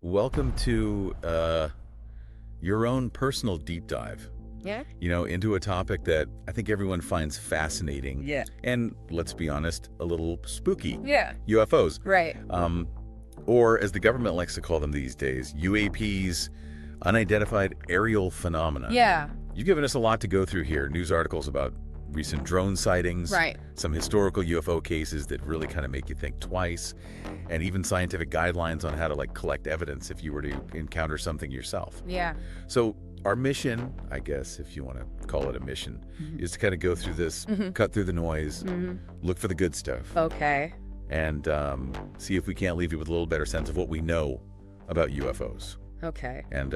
welcome to your own personal deep dive. Yeah? Into a topic that I think everyone finds fascinating. Yeah. And let's be honest, a little spooky. Yeah. UFOs. Right. Or as the government likes to call them these days, UAPs, unidentified aerial phenomena. Yeah. You've given us a lot to go through here. News articles about recent drone sightings. Right. Some historical UFO cases that really kind of make you think twice. And even scientific guidelines on how to collect evidence if you were to encounter something yourself. Yeah. So our mission, I guess, if you want to call it a mission, is to kind of go through this, cut through the noise, look for the good stuff. Okay. And see if we can't leave you with a little better sense of what we know about UFOs. Okay. And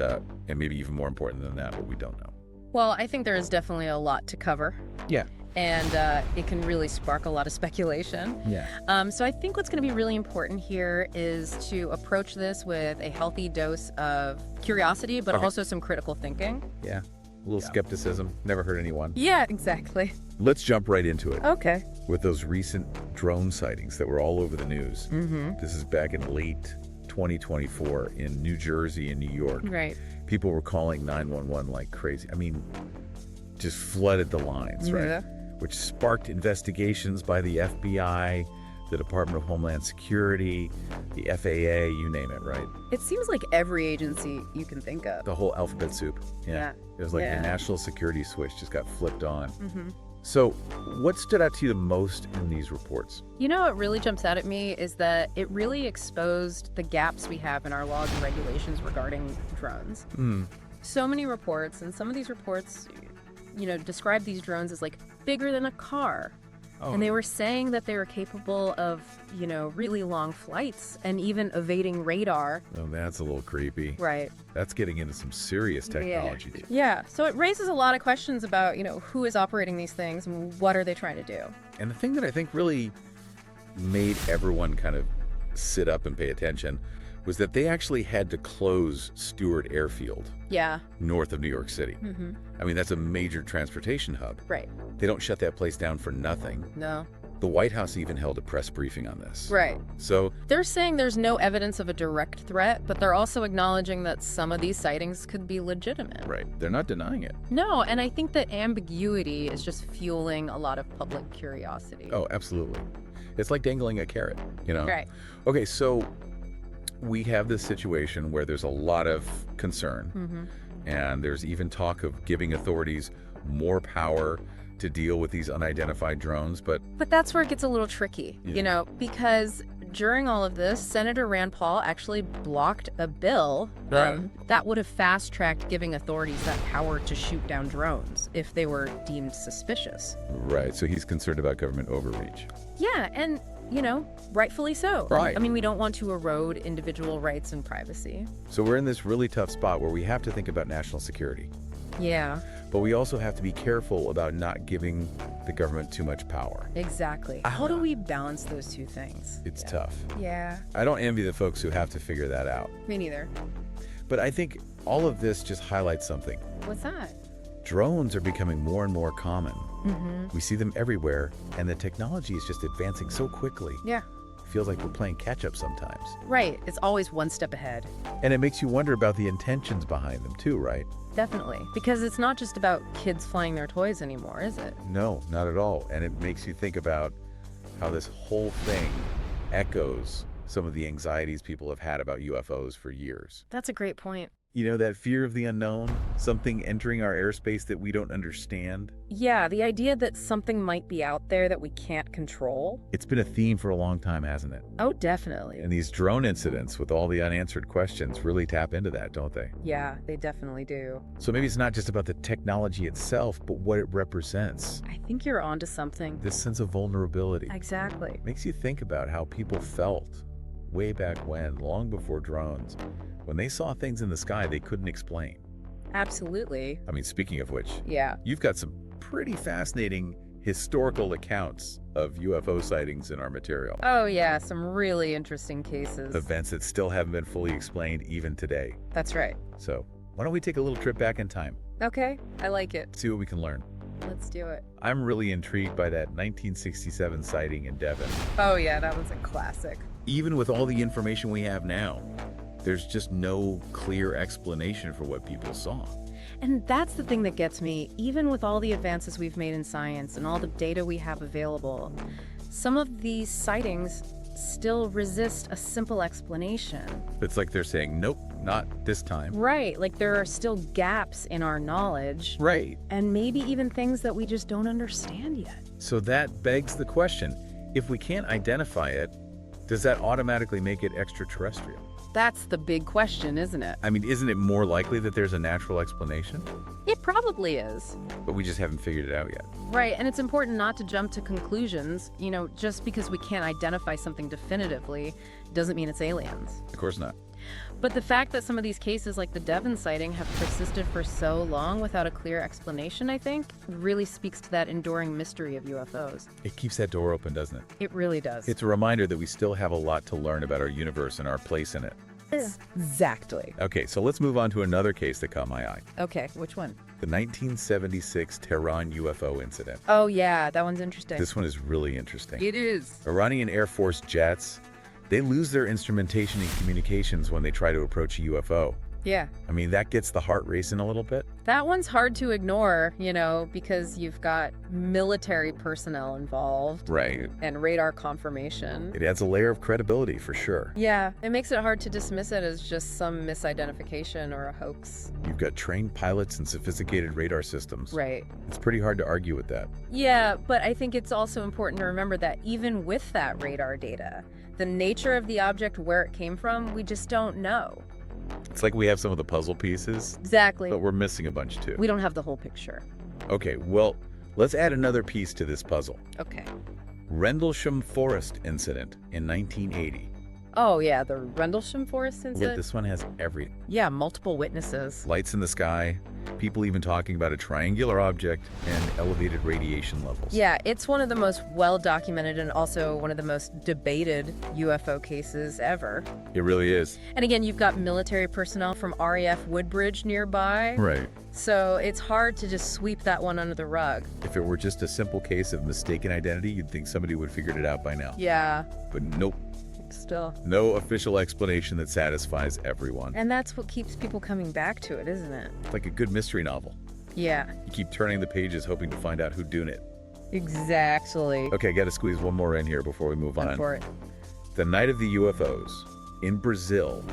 maybe even more important than that, what we don't know. Well, I think there is definitely a lot to cover. Yeah. And it can really spark a lot of speculation. Yeah. So I think what's going to be really important here is to approach this with a healthy dose of curiosity, but also some critical thinking. Yeah. A little skepticism. Never hurt anyone. Yeah, exactly. Let's jump right into it. Okay. With those recent drone sightings that were all over the news. This is back in late 2024 in New Jersey and New York. Right. People were calling 911 like crazy. I mean, just flooded the lines, right? Which sparked investigations by the FBI, the Department of Homeland Security, the FAA, you name it, right? It seems like every agency you can think of. The whole alphabet soup. Yeah. It was like the national security switch just got flipped on. So what stood out to you the most in these reports? What really jumps out at me is that it really exposed the gaps we have in our laws and regulations regarding drones. So many reports, and some of these reports, describe these drones as bigger than a car. And they were saying that they were capable of, really long flights and even evading radar. Oh, that's a little creepy. Right. That's getting into some serious technology. Yeah. So it raises a lot of questions about, who is operating these things and what are they trying to do? And the thing that I think really made everyone kind of sit up and pay attention was that they actually had to close Stewart Airfield. Yeah. North of New York City. I mean, that's a major transportation hub. Right. They don't shut that place down for nothing. No. The White House even held a press briefing on this. Right. So they're saying there's no evidence of a direct threat, but they're also acknowledging that some of these sightings could be legitimate. Right. They're not denying it. No, and I think that ambiguity is just fueling a lot of public curiosity. Oh, absolutely. It's like dangling a carrot, Right. Okay, so we have this situation where there's a lot of concern, and there's even talk of giving authorities more power to deal with these unidentified drones, but that's where it gets a little tricky, because during all of this, Senator Rand Paul actually blocked a bill that would have fast-tracked giving authorities that power to shoot down drones if they were deemed suspicious. Right, so he's concerned about government overreach. Yeah, and rightfully so. Right. I mean, we don't want to erode individual rights and privacy. So we're in this really tough spot where we have to think about national security. Yeah. But we also have to be careful about not giving the government too much power. Exactly. How do we balance those two things? It's tough. Yeah. I don't envy the folks who have to figure that out. Me neither. But I think all of this just highlights something. What's that? Drones are becoming more and more common. We see them everywhere, and the technology is just advancing so quickly. Yeah. It feels like we're playing catch-up sometimes. Right. It's always one step ahead. And it makes you wonder about the intentions behind them too, right? Definitely. Because it's not just about kids flying their toys anymore, is it? No, not at all. And it makes you think about how this whole thing echoes some of the anxieties people have had about UFOs for years. That's a great point. That fear of the unknown, something entering our airspace that we don't understand. Yeah, the idea that something might be out there that we can't control. It's been a theme for a long time, hasn't it? Oh, definitely. And these drone incidents with all the unanswered questions really tap into that, don't they? Yeah, they definitely do. So maybe it's not just about the technology itself, but what it represents. I think you're onto something. This sense of vulnerability. Exactly. Makes you think about how people felt way back when, long before drones, when they saw things in the sky they couldn't explain. Absolutely. I mean, speaking of which, yeah, you've got some pretty fascinating historical accounts of UFO sightings in our material. Oh yeah, some really interesting cases. Events that still haven't been fully explained even today. That's right. So why don't we take a little trip back in time? Okay, I like it. See what we can learn. Let's do it. I'm really intrigued by that 1967 sighting in Devon. Oh yeah, that was a classic. Even with all the information we have now, There's just no clear explanation for what people saw. And that's the thing that gets me. Even with all the advances we've made in science and all the data we have available, some of these sightings still resist a simple explanation. It's like they're saying, nope, not this time. Right, like there are still gaps in our knowledge. Right. And maybe even things that we just don't understand yet. So that begs the question, if we can't identify it, does that automatically make it extraterrestrial? That's the big question, isn't it? I mean, isn't it more likely that there's a natural explanation? It probably is. But we just haven't figured it out yet. Right, and it's important not to jump to conclusions. You know, just because we can't identify something definitively doesn't mean it's aliens. Of course not. But the fact that some of these cases, like the Devon sighting, have persisted for so long without a clear explanation, I think, really speaks to that enduring mystery of UFOs. It keeps that door open, doesn't it? It really does. It's a reminder that we still have a lot to learn about our universe and our place in it. Exactly. Okay, so let's move on to another case that caught my eye. Okay, which one? The 1976 Tehran UFO incident. Oh, yeah, that one's interesting. This one is really interesting. It is. Iranian Air Force jets, they lose their instrumentation and communications when they try to approach a UFO. Yeah. I mean, that gets the heart racing a little bit. That one's hard to ignore, you know, because you've got military personnel involved. Right. And radar confirmation. It adds a layer of credibility for sure. Yeah, it makes it hard to dismiss it as just some misidentification or a hoax. You've got trained pilots and sophisticated radar systems. Right. It's pretty hard to argue with that. Yeah, but I think it's also important to remember that even with that radar data, the nature of the object, where it came from, we just don't know. It's like we have some of the puzzle pieces. Exactly. But we're missing a bunch too. We don't have the whole picture. Okay, well, let's add another piece to this puzzle. Okay. Rendlesham Forest incident in 1980. Oh, yeah, the Rendlesham Forest Yeah, incident? this one has everything. Yeah, multiple witnesses. Lights in the sky, people even talking about a triangular object, and elevated radiation levels. Yeah, it's one of the most well-documented and also one of the most debated UFO cases ever. It really is. And again, you've got military personnel from RAF Woodbridge nearby. Right. So it's hard to just sweep that one under the rug. If it were just a simple case of mistaken identity, you'd think somebody would have figured it out by now. Yeah. But nope. Still. No official explanation that satisfies everyone. And that's what keeps people coming back to it, isn't it? It's like a good mystery novel. Yeah. You keep turning the pages hoping to find out who done it. Exactly. Okay, got to squeeze one more in here before we move on. For it. The Night of the UFOs in Brazil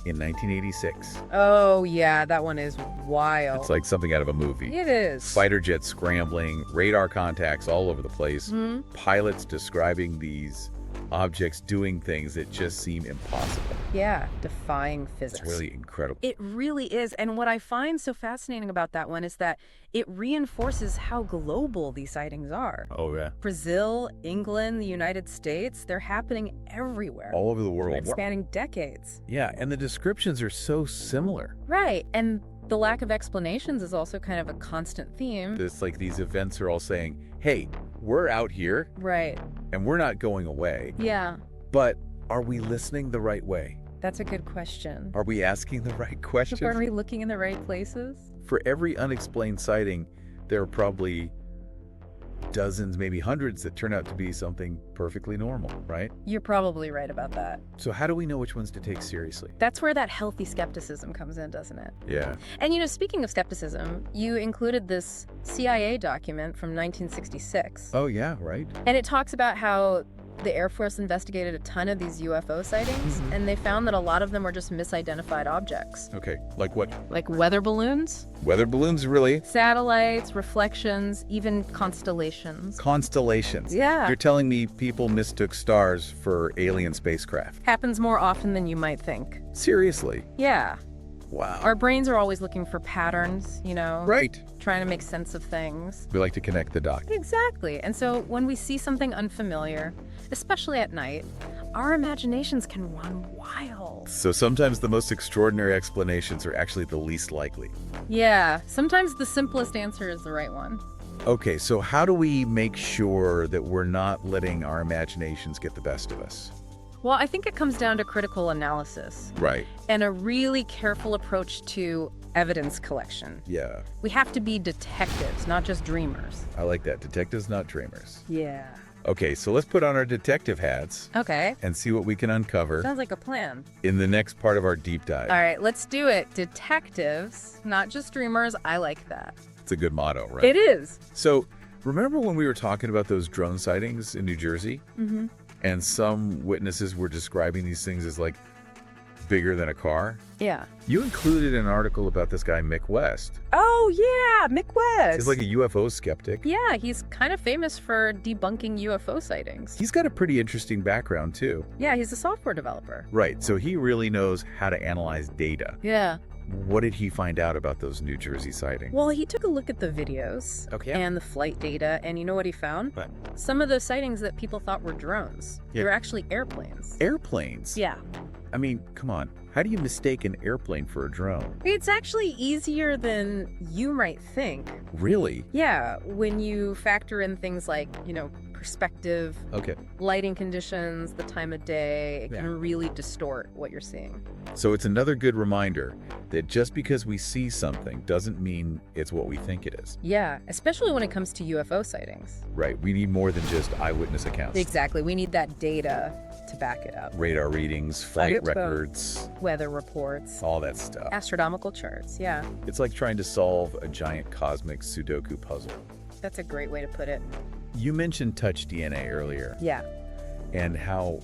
in 1986. Oh, yeah, that one is wild. It's like something out of a movie. It is. Fighter jets scrambling, radar contacts all over the place, pilots describing these objects doing things that just seem impossible. Yeah, defying physics. It's really incredible. It really is. And what I find so fascinating about that one is that it reinforces how global these sightings are. Oh, yeah. Brazil, England, the United States, they're happening everywhere. All over the world. Spanning decades. Yeah, and the descriptions are so similar. Right. And the lack of explanations is also kind of a constant theme. It's like these events are all saying, hey, we're out here. Right. And we're not going away. Yeah. But are we listening the right way? That's a good question. Are we asking the right questions? Are we looking in the right places? For every unexplained sighting, there are probably dozens, maybe hundreds that turn out to be something perfectly normal, right? You're probably right about that. So how do we know which ones to take seriously? That's where that healthy skepticism comes in, doesn't it? Yeah. And you know, speaking of skepticism, you included this CIA document from 1966. Oh, yeah, right. And it talks about how the Air Force investigated a ton of these UFO sightings, and they found that a lot of them were just misidentified objects. Okay, like what? Like weather balloons? Weather balloons, really? Satellites, reflections, even constellations. Constellations. Yeah. You're telling me people mistook stars for alien spacecraft? Happens more often than you might think. Seriously? Yeah. Wow. Our brains are always looking for patterns, you know? Right. Trying to make sense of things. We like to connect the dots. Exactly. And so when we see something unfamiliar, especially at night, our imaginations can run wild. So sometimes the most extraordinary explanations are actually the least likely. Yeah, sometimes the simplest answer is the right one. Okay, so how do we make sure that we're not letting our imaginations get the best of us? Well, I think it comes down to critical analysis. Right. And a really careful approach to evidence collection. Yeah. We have to be detectives, not just dreamers. I like that. Detectives, not dreamers. Yeah. Okay, so let's put on our detective hats Okay. and see what we can uncover Sounds like a plan. in the next part of our deep dive. All right, let's do it. Detectives, not just dreamers. I like that. It's a good motto, right? It is. So, remember when we were talking about those drone sightings in New Jersey? Mm-hmm. And some witnesses were describing these things as like bigger than a car? Yeah. You included an article about this guy, Mick West. Oh, yeah, Mick West. He's like a UFO skeptic. Yeah, he's kind of famous for debunking UFO sightings. He's got a pretty interesting background, too. Yeah, he's a software developer. Right, so he really knows how to analyze data. Yeah. What did he find out about those New Jersey sightings? Well, he took a look at the videos Okay. and the flight data, and you know what he found? What? Some of those sightings that people thought were drones. Yeah. They were actually airplanes. Airplanes? Yeah. I mean, come on. How do you mistake an airplane for a drone? It's actually easier than you might think. Really? Yeah, when you factor in things like, perspective, Okay. lighting conditions, the time of day, it Yeah. can really distort what you're seeing. So it's another good reminder that just because we see something doesn't mean it's what we think it is. Yeah, especially when it comes to UFO sightings. Right. We need more than just eyewitness accounts. Exactly. We need that data to back it up. Radar readings, flight hope so. records, Weather reports, all that stuff. astronomical charts. Yeah, It's like trying to solve a giant cosmic Sudoku puzzle. that's a great way to put it. You mentioned touch DNA earlier Yeah, and how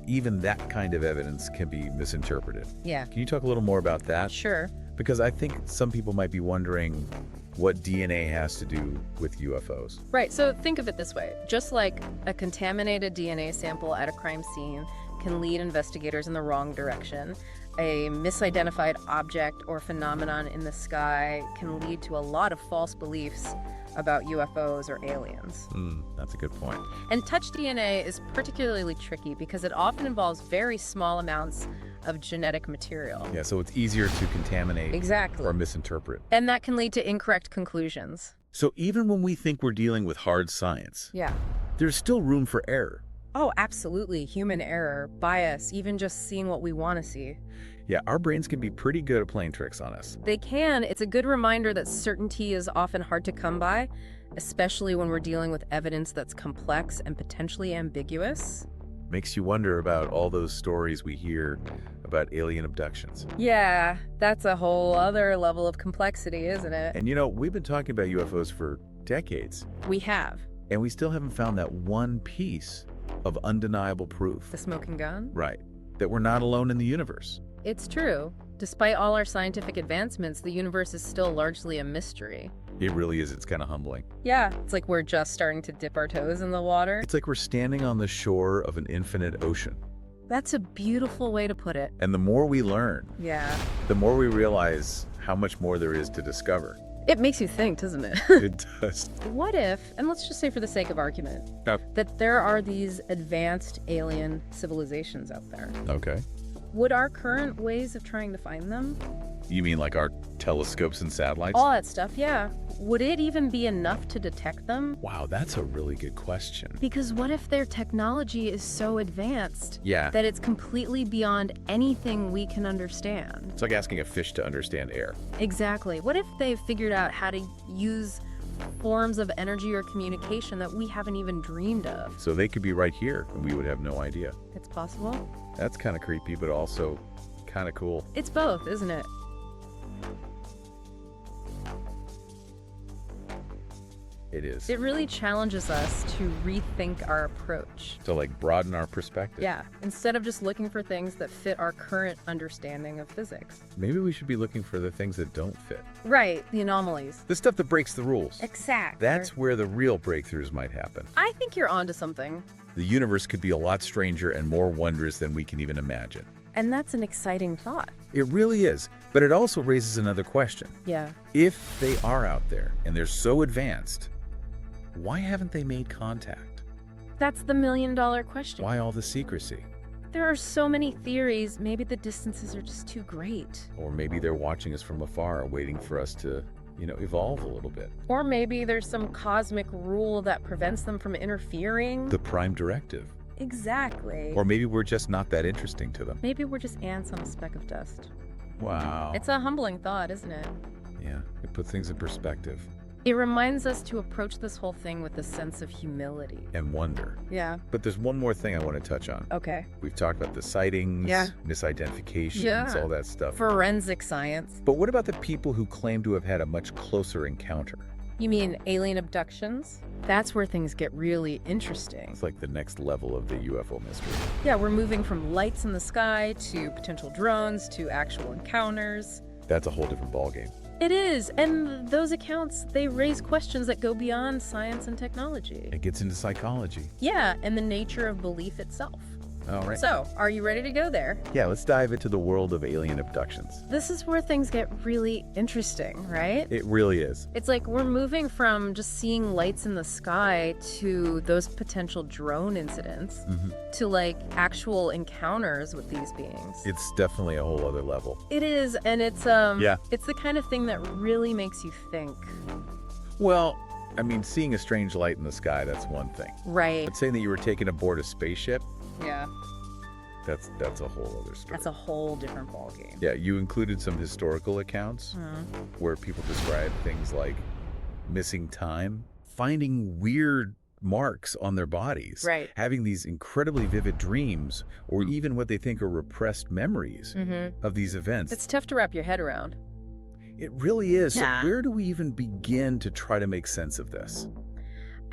even that kind of evidence can be misinterpreted. yeah, Can you talk a little more about that? sure. Because I think some people might be wondering what DNA has to do with UFOs. Right, so think of it this way. Just like a contaminated DNA sample at a crime scene can lead investigators in the wrong direction, a misidentified object or phenomenon in the sky can lead to a lot of false beliefs about UFOs or aliens. That's a good point. And touch DNA is particularly tricky because it often involves very small amounts of genetic material. Yeah, so it's easier to contaminate Exactly. or misinterpret. And that can lead to incorrect conclusions. So even when we think we're dealing with hard science, Yeah. there's still room for error. Oh, absolutely. Human error, bias, even just seeing what we want to see. Yeah, our brains can be pretty good at playing tricks on us. They can. It's a good reminder that certainty is often hard to come by, especially when we're dealing with evidence that's complex and potentially ambiguous. Makes you wonder about all those stories we hear about alien abductions. Yeah, that's a whole other level of complexity, isn't it? And we've been talking about UFOs for decades, We have. and we still haven't found that one piece of undeniable proof. The smoking gun? Right. That we're not alone in the universe. It's true. Despite all our scientific advancements, the universe is still largely a mystery. It really is. It's kind of humbling. Yeah, it's like we're just starting to dip our toes in the water. It's like we're standing on the shore of an infinite ocean. That's a beautiful way to put it. And the more we learn, Yeah. the more we realize how much more there is to discover. It makes you think, doesn't it? It does. What if, and let's just say for the sake of argument, Yep. that there are these advanced alien civilizations out there. Okay. Would our current ways of trying to find them, You mean like our telescopes and satellites? all that stuff, yeah, would it even be enough to detect them? Wow, that's a really good question. Because what if their technology is so advanced Yeah. that it's completely beyond anything we can understand? It's like asking a fish to understand air. Exactly. What if they've figured out how to use forms of energy or communication that we haven't even dreamed of? So they could be right here and we would have no idea. It's possible. That's kind of creepy, but also kind of cool. It's both, isn't it? It is. It really challenges us to rethink our approach. To like broaden our perspective. Yeah, instead of just looking for things that fit our current understanding of physics. Maybe we should be looking for the things that don't fit. Right, the anomalies. The stuff that breaks the rules. Exactly. That's where the real breakthroughs might happen. I think you're onto something. The universe could be a lot stranger and more wondrous than we can even imagine. And that's an exciting thought. It really is. But it also raises another question. Yeah. If they are out there and they're so advanced, why haven't they made contact? That's the million-dollar question. Why all the secrecy? There are so many theories. Maybe the distances are just too great. Or maybe they're watching us from afar, waiting for us to, evolve a little bit. Or maybe there's some cosmic rule that prevents them from interfering. The prime directive. Exactly. Or maybe we're just not that interesting to them. Maybe we're just ants on a speck of dust. Wow. It's a humbling thought, isn't it? Yeah, it puts things in perspective. It reminds us to approach this whole thing with a sense of humility. And wonder. Yeah. But there's one more thing I want to touch on. Okay. We've talked about the sightings, misidentifications, all that stuff. Forensic science. But what about the people who claim to have had a much closer encounter? You mean alien abductions? That's where things get really interesting. It's like the next level of the UFO mystery. Yeah, we're moving from lights in the sky to potential drones to actual encounters. That's a whole different ballgame. It is, and those accounts, they raise questions that go beyond science and technology. It gets into psychology. Yeah, and the nature of belief itself. All right. So, are you ready to go there? Yeah, let's dive into the world of alien abductions. This is where things get really interesting, right? It really is. It's like we're moving from just seeing lights in the sky to those potential drone incidents to like actual encounters with these beings. It's definitely a whole other level. It is, and it's it's the kind of thing that really makes you think. Well, I mean, seeing a strange light in the sky, that's one thing. Right. But saying that you were taken aboard a spaceship, Yeah. that's a whole other story. That's a whole different ballgame. Yeah, you included some historical accounts where people describe things like missing time, finding weird marks on their bodies, Right. having these incredibly vivid dreams, or even what they think are repressed memories of these events. It's tough to wrap your head around. It really is. Yeah. So where do we even begin to try to make sense of this?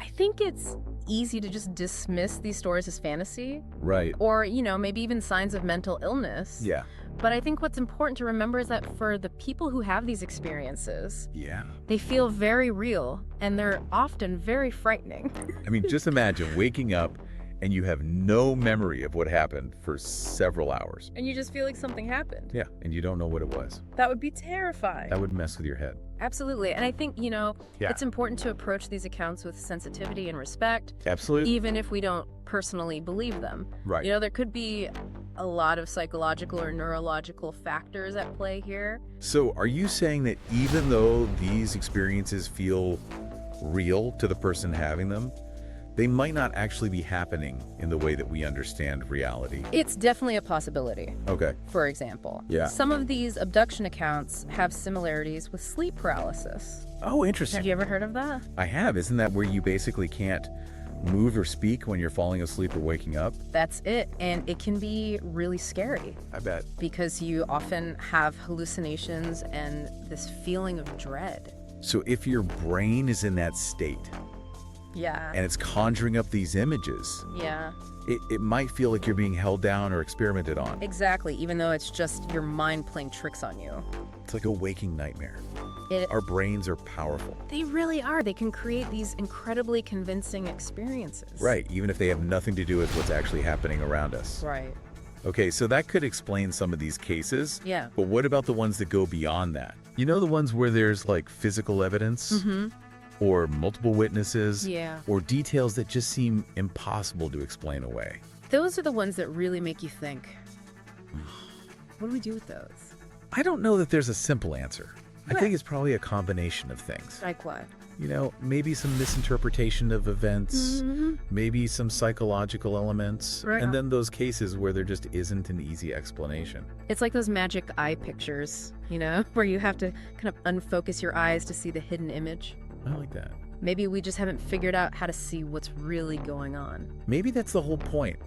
I think it's easy to just dismiss these stories as fantasy Right. or, maybe even signs of mental illness. Yeah. But I think what's important to remember is that for the people who have these experiences, Yeah. they feel very real and they're often very frightening. I mean, just imagine waking up and you have no memory of what happened for several hours. And you just feel like something happened. Yeah, and you don't know what it was. That would be terrifying. That would mess with your head. Absolutely. And I think, it's important to approach these accounts with sensitivity and respect, Absolutely. even if we don't personally believe them. Right. There could be a lot of psychological or neurological factors at play here. So are you saying that even though these experiences feel real to the person having them, they might not actually be happening in the way that we understand reality? It's definitely a possibility. Okay. For example, Yeah. some of these abduction accounts have similarities with sleep paralysis. Oh, interesting. Have you ever heard of that? I have. Isn't that where you basically can't move or speak when you're falling asleep or waking up? That's it. And it can be really scary I bet. because you often have hallucinations and this feeling of dread. So if your brain is in that state Yeah. and it's conjuring up these images, Yeah. it might feel like you're being held down or experimented on. Exactly. Even though it's just your mind playing tricks on you. It's like a waking nightmare. Our brains are powerful. They really are. They can create these incredibly convincing experiences. Right, even if they have nothing to do with what's actually happening around us. Right. Okay, so that could explain some of these cases. Yeah. But what about the ones that go beyond that? You know, the ones where there's like physical evidence or multiple witnesses Yeah. or details that just seem impossible to explain away. Those are the ones that really make you think. What do we do with those? I don't know that there's a simple answer. I think it's probably a combination of things. Like what? You know, maybe some misinterpretation of events, maybe some psychological elements, Right. and then those cases where there just isn't an easy explanation. It's like those magic eye pictures, where you have to kind of unfocus your eyes to see the hidden image. I like that. Maybe we just haven't figured out how to see what's really going on. Maybe that's the whole point.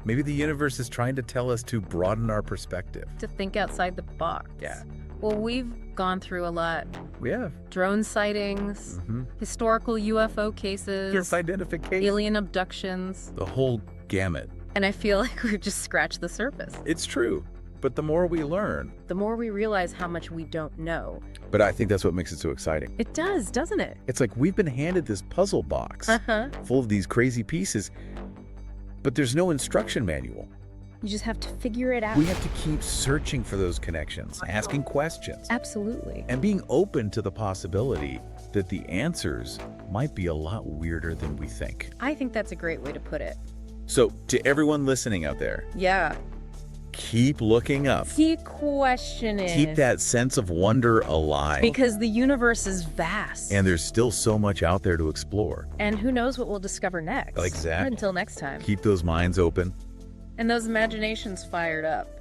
Maybe the universe is trying to tell us to broaden our perspective. To think outside the box. Yeah. Well, we've gone through a lot. We have. Drone sightings, historical UFO cases, Misidentification. alien abductions, The whole gamut. and I feel like we've just scratched the surface. It's true. But the more we learn, The more we realize how much we don't know. but I think that's what makes it so exciting. It does, doesn't it? It's like we've been handed this puzzle box full of these crazy pieces, but there's no instruction manual. You just have to figure it out. We have to keep searching for those connections, asking questions, Absolutely. and being open to the possibility that the answers might be a lot weirder than we think. I think that's a great way to put it. So, to everyone listening out there, Yeah. keep looking up. Keep questioning. Keep that sense of wonder alive. Because the universe is vast. And there's still so much out there to explore. And who knows what we'll discover next. Exactly. Until next time. Keep those minds open. And those imaginations fired up.